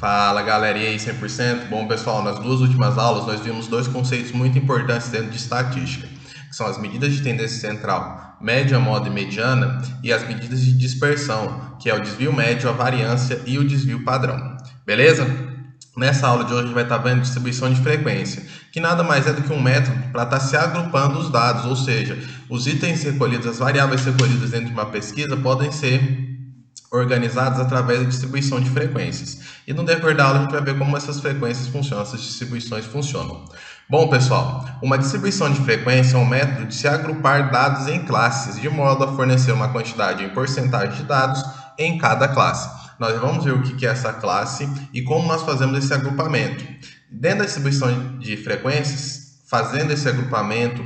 Fala galera, e aí 100%? Bom pessoal, nas duas últimas aulas nós vimos dois conceitos muito importantes dentro de estatística, que são as medidas de tendência central, média, moda e mediana, e as medidas de dispersão, que é o desvio médio, a variância e o desvio padrão. Beleza? Nessa aula de hoje a gente vai estar vendo distribuição de frequência, que nada mais é do que um método para estar se agrupando os dados, ou seja, os itens recolhidos, as variáveis recolhidas dentro de uma pesquisa podem ser organizados através da distribuição de frequências. E no decorrer da aula a gente vai ver como essas frequências funcionam, essas distribuições funcionam. Bom, pessoal, uma distribuição de frequência é um método de se agrupar dados em classes, de modo a fornecer uma quantidade em porcentagem de dados em cada classe. Nós vamos ver o que é essa classe e como nós fazemos esse agrupamento. Dentro da distribuição de frequências, fazendo esse agrupamento,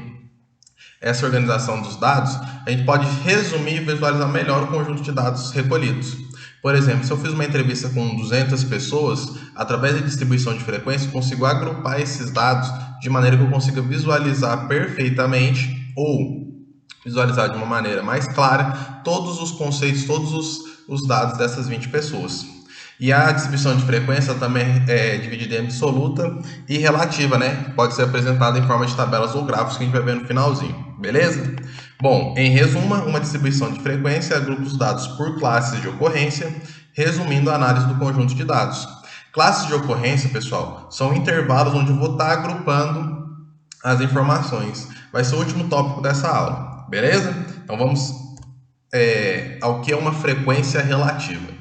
essa organização dos dados, a gente pode resumir e visualizar melhor o conjunto de dados recolhidos. Por exemplo, se eu fiz uma entrevista com 200 pessoas, através da distribuição de frequência, eu consigo agrupar esses dados de maneira que eu consiga visualizar perfeitamente ou visualizar de uma maneira mais clara todos os conceitos, todos os dados dessas 20 pessoas. E a distribuição de frequência também é dividida em absoluta e relativa, né? Pode ser apresentada em forma de tabelas ou gráficos que a gente vai ver no finalzinho, beleza? Bom, em resumo, uma distribuição de frequência agrupa os dados por classes de ocorrência, resumindo a análise do conjunto de dados. Classes de ocorrência, pessoal, são intervalos onde eu vou estar agrupando as informações. Vai ser o último tópico dessa aula, beleza? Então vamos ao que é uma frequência relativa.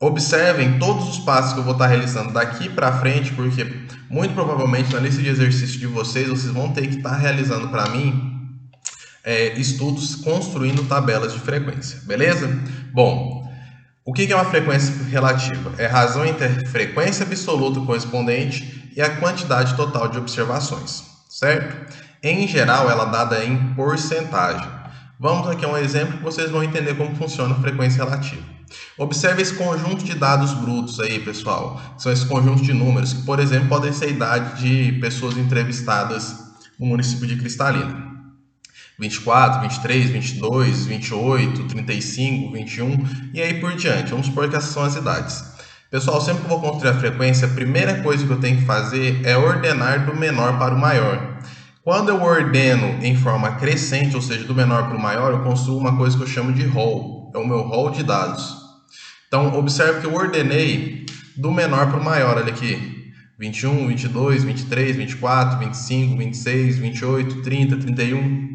Observem todos os passos que eu vou estar realizando daqui para frente, porque muito provavelmente na lista de exercício de vocês vão ter que estar realizando para mim estudos construindo tabelas de frequência, beleza? Bom, o que é uma frequência relativa? É a razão entre a frequência absoluta correspondente e a quantidade total de observações, certo? Em geral, ela é dada em porcentagem. Vamos aqui a um exemplo que vocês vão entender como funciona a frequência relativa. Observe esse conjunto de dados brutos aí, pessoal. São esses conjuntos de números que, por exemplo, podem ser a idade de pessoas entrevistadas no município de Cristalina. 24, 23, 22, 28, 35, 21 e aí por diante. Vamos supor que essas são as idades. Pessoal, sempre que eu vou construir a frequência, a primeira coisa que eu tenho que fazer é ordenar do menor para o maior. Quando eu ordeno em forma crescente, ou seja, do menor para o maior, eu construo uma coisa que eu chamo de rol. É o meu rol de dados. Então, observe que eu ordenei do menor para o maior, olha aqui. 21, 22, 23, 24, 25, 26, 28, 30, 31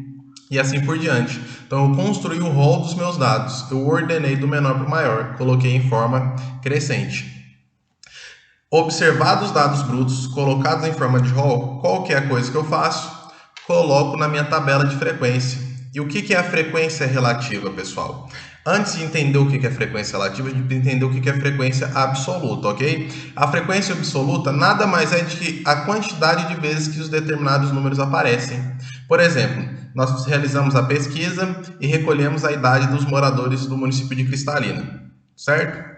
e assim por diante. Então, eu construí o rol dos meus dados. Eu ordenei do menor para o maior, coloquei em forma crescente. Observados os dados brutos, colocados em forma de rol, qual que é a coisa que eu faço? Coloco na minha tabela de frequência. E o que é a frequência relativa, pessoal? Antes de entender o que é frequência relativa, a gente precisa entender o que é frequência absoluta, ok? A frequência absoluta nada mais é do que a quantidade de vezes que os determinados números aparecem. Por exemplo, nós realizamos a pesquisa e recolhemos a idade dos moradores do município de Cristalina, certo?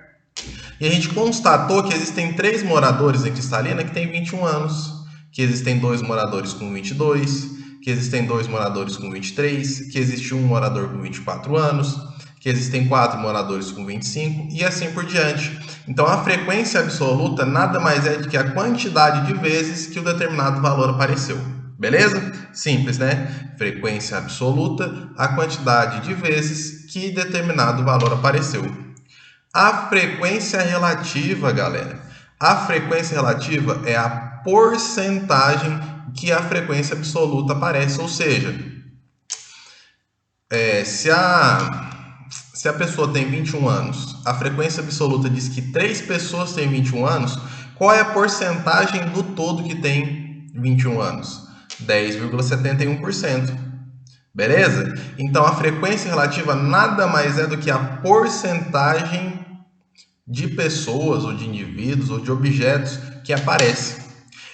E a gente constatou que existem 3 moradores em Cristalina que têm 21 anos, que existem 2 moradores com 22, que existem 2 moradores com 23, que existe um morador com 24 anos, que existem 4 moradores com 25 e assim por diante. Então, a frequência absoluta nada mais é do que a quantidade de vezes que o determinado valor apareceu. Beleza? Simples, né? Frequência absoluta, a quantidade de vezes que determinado valor apareceu. A frequência relativa, galera. A frequência relativa é a porcentagem que a frequência absoluta aparece, ou seja, se a pessoa tem 21 anos, a frequência absoluta diz que 3 pessoas têm 21 anos, qual é a porcentagem do todo que tem 21 anos? 10,71%. Beleza? Então, a frequência relativa nada mais é do que a porcentagem de pessoas, ou de indivíduos, ou de objetos que aparece.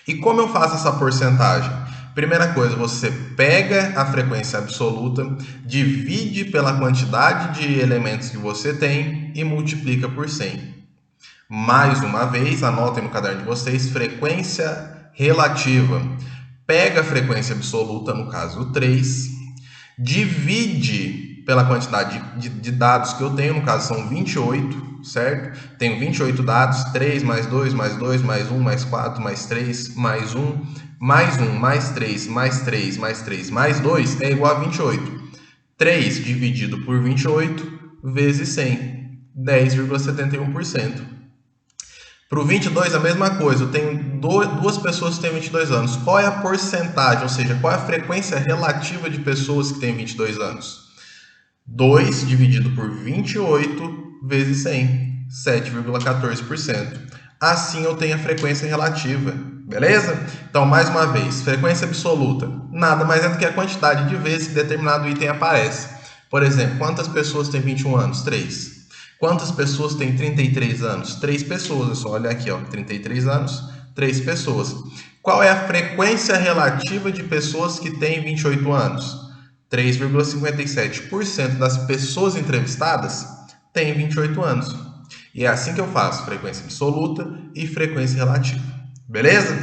E como eu faço essa porcentagem? Primeira coisa, você pega a frequência absoluta, divide pela quantidade de elementos que você tem e multiplica por 100. Mais uma vez, anotem no caderno de vocês, frequência relativa. Pega a frequência absoluta, no caso 3, divide pela quantidade de dados que eu tenho, no caso são 28, certo? Tenho 28 dados, 3 mais 2, mais 2, mais 1, mais 4, mais 3, mais 1, mais 1, mais 3, mais 3, mais 3, mais 2 é igual a 28. 3 dividido por 28 vezes 100, 10,71%. Para o 22, a mesma coisa. Eu tenho duas pessoas que têm 22 anos. Qual é a porcentagem, ou seja, qual é a frequência relativa de pessoas que têm 22 anos? 2 dividido por 28 vezes 100, 7,14%. Assim eu tenho a frequência relativa, beleza? Então, mais uma vez, frequência absoluta nada mais é do que a quantidade de vezes que determinado item aparece. Por exemplo, quantas pessoas têm 21 anos? 3. Quantas pessoas têm 33 anos? 3 pessoas. É só olhar aqui, ó, 33 anos, 3 pessoas. Qual é a frequência relativa de pessoas que têm 28 anos? 3,57% das pessoas entrevistadas têm 28 anos. E é assim que eu faço frequência absoluta e frequência relativa. Beleza?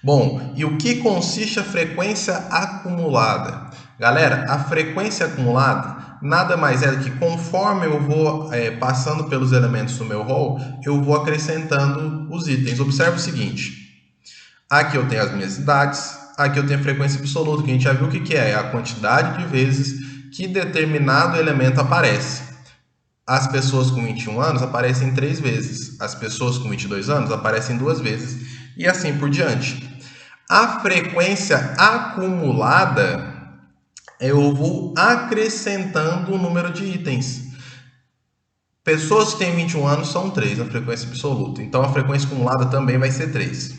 Bom, e o que consiste a frequência acumulada? Galera, a frequência acumulada nada mais é do que conforme eu vou passando pelos elementos do meu rol, eu vou acrescentando os itens. Observe o seguinte, aqui eu tenho as minhas idades, aqui eu tenho a frequência absoluta, que a gente já viu o que é a quantidade de vezes que determinado elemento aparece. As pessoas com 21 anos aparecem 3 vezes, as pessoas com 22 anos aparecem 2 vezes, e assim por diante. A frequência acumulada, eu vou acrescentando o número de itens. Pessoas que têm 21 anos são 3, a frequência absoluta. Então, a frequência acumulada também vai ser 3.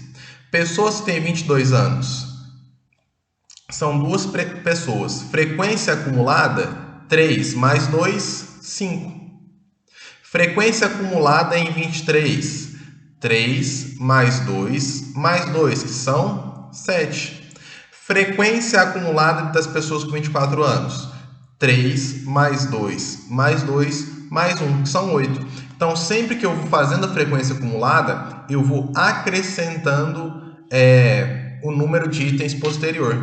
Pessoas que têm 22 anos são 2 pessoas. Frequência acumulada, 3 mais 2, 5. Frequência acumulada em 23, 3 mais 2, mais 2, que são 7. Frequência acumulada das pessoas com 24 anos, 3 mais 2, mais 2, mais 1, que são 8. Então, sempre que eu vou fazendo a frequência acumulada, eu vou acrescentando o número de itens posterior.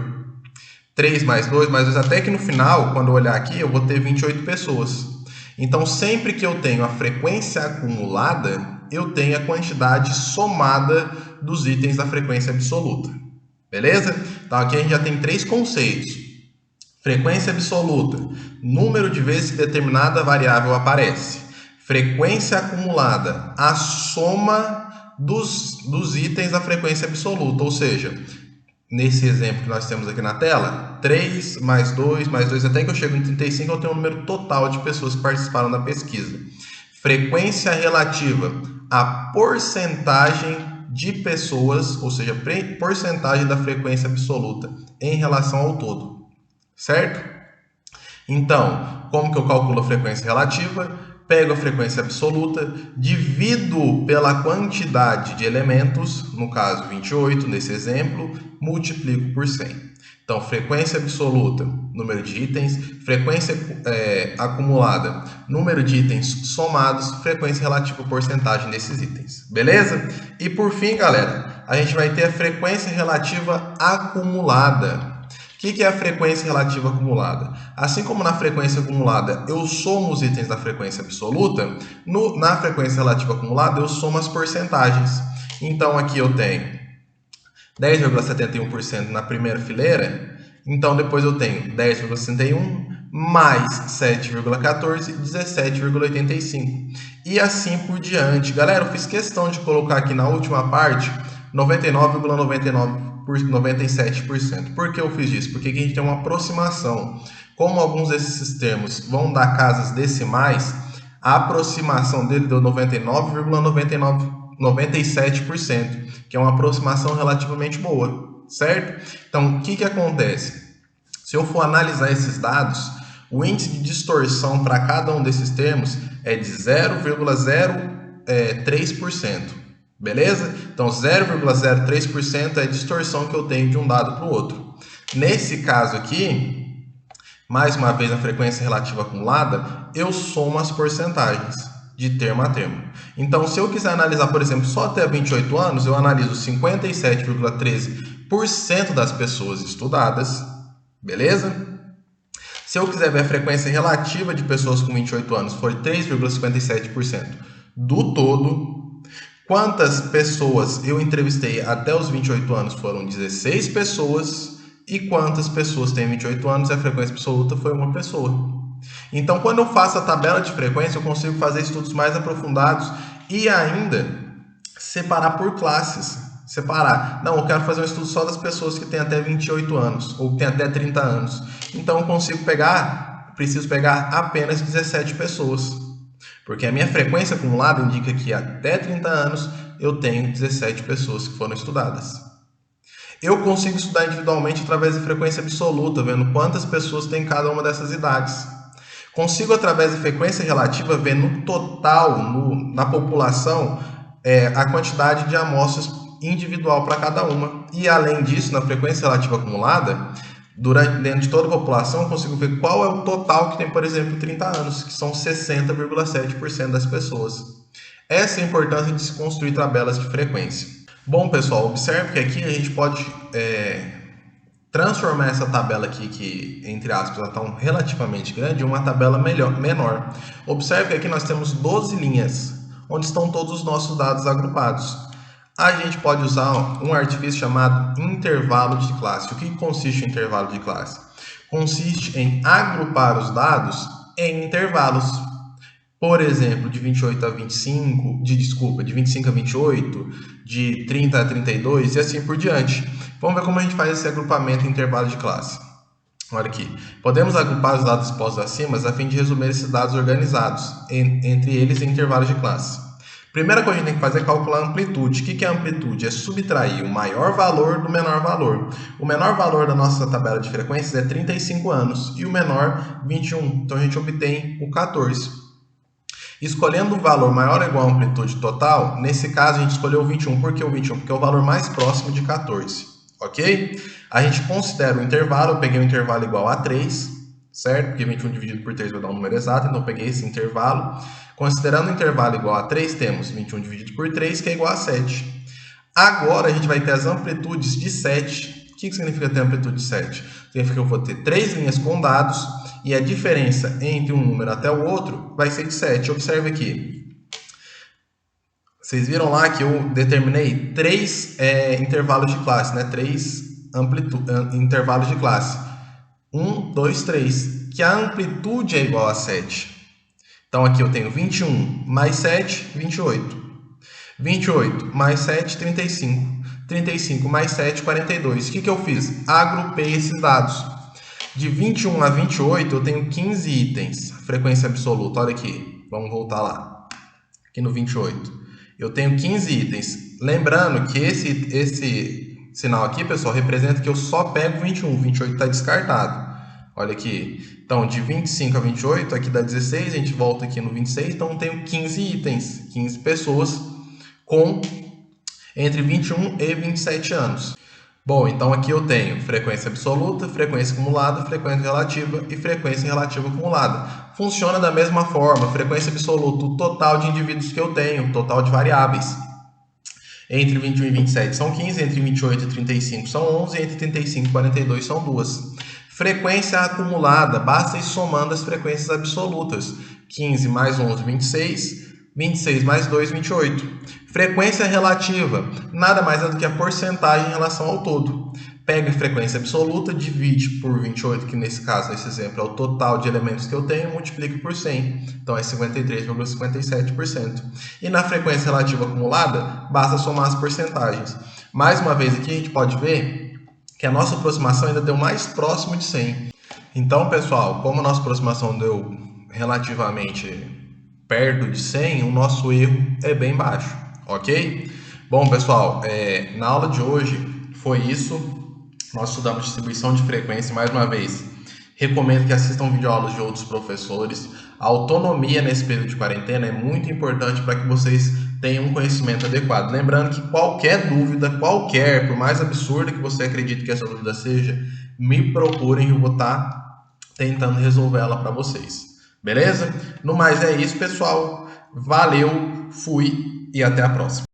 3 mais 2, mais 2, até que no final, quando eu olhar aqui, eu vou ter 28 pessoas. Então, sempre que eu tenho a frequência acumulada, eu tenho a quantidade somada dos itens da frequência absoluta. Beleza? Então, aqui a gente já tem 3 conceitos. Frequência absoluta, número de vezes que determinada variável aparece. Frequência acumulada, a soma dos itens da frequência absoluta, ou seja, nesse exemplo que nós temos aqui na tela, 3 mais 2, mais 2, até que eu chego em 35, eu tenho o número total de pessoas que participaram da pesquisa. Frequência relativa, a porcentagem de pessoas, ou seja, porcentagem da frequência absoluta em relação ao todo, certo? Então, como que eu calculo a frequência relativa? Pego a frequência absoluta, divido pela quantidade de elementos, no caso 28, nesse exemplo, multiplico por 100. Então, frequência absoluta, número de itens, frequência acumulada, número de itens somados, frequência relativa, porcentagem desses itens. Beleza? E por fim, galera, a gente vai ter a frequência relativa acumulada. O que é a frequência relativa acumulada? Assim como na frequência acumulada eu somo os itens da frequência absoluta, na frequência relativa acumulada eu somo as porcentagens. Então, aqui eu tenho 10,71% na primeira fileira, então depois eu tenho 10,61 mais 7,14, 17,85. E assim por diante. Galera, eu fiz questão de colocar aqui na última parte 99,97%. Por que eu fiz isso? Porque aqui a gente tem uma aproximação. Como alguns desses termos vão dar casas decimais, a aproximação dele deu 99,97%, que é uma aproximação relativamente boa, certo? Então, o que acontece? Se eu for analisar esses dados, o índice de distorção para cada um desses termos é de 0,03%, beleza? Então, 0,03% é a distorção que eu tenho de um dado para o outro. Nesse caso aqui, mais uma vez, a frequência relativa acumulada, eu somo as porcentagens de termo a termo. Então, se eu quiser analisar, por exemplo, só até 28 anos, eu analiso 57,13% das pessoas estudadas, beleza? Se eu quiser ver a frequência relativa de pessoas com 28 anos, foi 3,57% do todo. Quantas pessoas eu entrevistei até os 28 anos? Foram 16 pessoas. E quantas pessoas têm 28 anos e a frequência absoluta foi uma pessoa. Então, quando eu faço a tabela de frequência, eu consigo fazer estudos mais aprofundados e ainda separar por classes. Separar. Não, eu quero fazer um estudo só das pessoas que têm até 28 anos ou que têm até 30 anos. Então, eu preciso pegar apenas 17 pessoas. Porque a minha frequência acumulada indica que até 30 anos eu tenho 17 pessoas que foram estudadas. Eu consigo estudar individualmente através de frequência absoluta, vendo quantas pessoas tem cada uma dessas idades. Consigo, através da frequência relativa, ver no total, na população, a quantidade de amostras individual para cada uma. E, além disso, na frequência relativa acumulada, dentro de toda a população, consigo ver qual é o total que tem, por exemplo, 30 anos, que são 60,7% das pessoas. Essa é a importância de se construir tabelas de frequência. Bom, pessoal, observe que aqui a gente pode transformar essa tabela aqui, que, entre aspas, está relativamente grande, em uma tabela menor. Observe que aqui nós temos 12 linhas, onde estão todos os nossos dados agrupados. A gente pode usar um artifício chamado intervalo de classe. O que consiste o intervalo de classe? Consiste em agrupar os dados em intervalos. Por exemplo, de 28 a 25, de 25 a 28, de 30 a 32 e assim por diante. Vamos ver como a gente faz esse agrupamento em intervalo de classe. Olha aqui. Podemos agrupar os dados expostos acima a fim de resumir esses dados organizados, entre eles em intervalos de classe. Primeira coisa que a gente tem que fazer é calcular a amplitude. O que é a amplitude? É subtrair o maior valor do menor valor. O menor valor da nossa tabela de frequências é 35 anos e o menor 21. Então a gente obtém o 14. Escolhendo um valor maior ou igual à amplitude total, nesse caso a gente escolheu o 21. Por que o 21? Porque é o valor mais próximo de 14, ok? A gente considera o intervalo, eu peguei um intervalo igual a 3, certo? Porque 21 dividido por 3 vai dar um número exato, então eu peguei esse intervalo. Considerando o intervalo igual a 3, temos 21 dividido por 3, que é igual a 7. Agora a gente vai ter as amplitudes de 7. O que significa ter amplitude de 7? Significa que eu vou ter 3 linhas com dados, e a diferença entre um número até o outro vai ser de 7. Observe aqui. Vocês viram lá que eu determinei 3 intervalos de classe, né? 3 intervalos de classe. 1, 2, 3. Que a amplitude é igual a 7. Então aqui eu tenho 21 mais 7, 28. 28 mais 7, 35. 35 mais 7, 42. O que eu fiz? Agrupei esses dados. De 21 a 28, eu tenho 15 itens. Frequência absoluta, olha aqui. Vamos voltar lá. Aqui no 28. Eu tenho 15 itens. Lembrando que esse sinal aqui, pessoal, representa que eu só pego 21. 28 está descartado. Olha aqui. Então, de 25 a 28, aqui dá 16. A gente volta aqui no 26. Então, eu tenho 15 itens. 15 pessoas com entre 21 e 27 anos. Bom, então aqui eu tenho frequência absoluta, frequência acumulada, frequência relativa e frequência relativa acumulada. Funciona da mesma forma, frequência absoluta, o total de indivíduos que eu tenho, o total de variáveis. Entre 21 e 27 são 15, entre 28 e 35 são 11, entre 35 e 42 são 2. Frequência acumulada, basta ir somando as frequências absolutas. 15 mais 11, 26. 26 mais 2, 28. Frequência relativa, nada mais é do que a porcentagem em relação ao todo. Pega a frequência absoluta, divide por 28, que nesse caso, nesse exemplo, é o total de elementos que eu tenho, multiplica por 100. Então é 53,57%. E na frequência relativa acumulada, basta somar as porcentagens. Mais uma vez aqui, a gente pode ver que a nossa aproximação ainda deu mais próximo de 100. Então, pessoal, como a nossa aproximação deu relativamente perto de 100, o nosso erro é bem baixo, ok? Bom, pessoal, na aula de hoje foi isso. Nós estudamos distribuição de frequência. Mais uma vez, recomendo que assistam videoaulas de outros professores. A autonomia nesse período de quarentena é muito importante para que vocês tenham um conhecimento adequado. Lembrando que qualquer dúvida, por mais absurda que você acredite que essa dúvida seja, me procurem, eu vou estar tentando resolver ela para vocês. Beleza? No mais é isso, pessoal. Valeu, fui e até a próxima.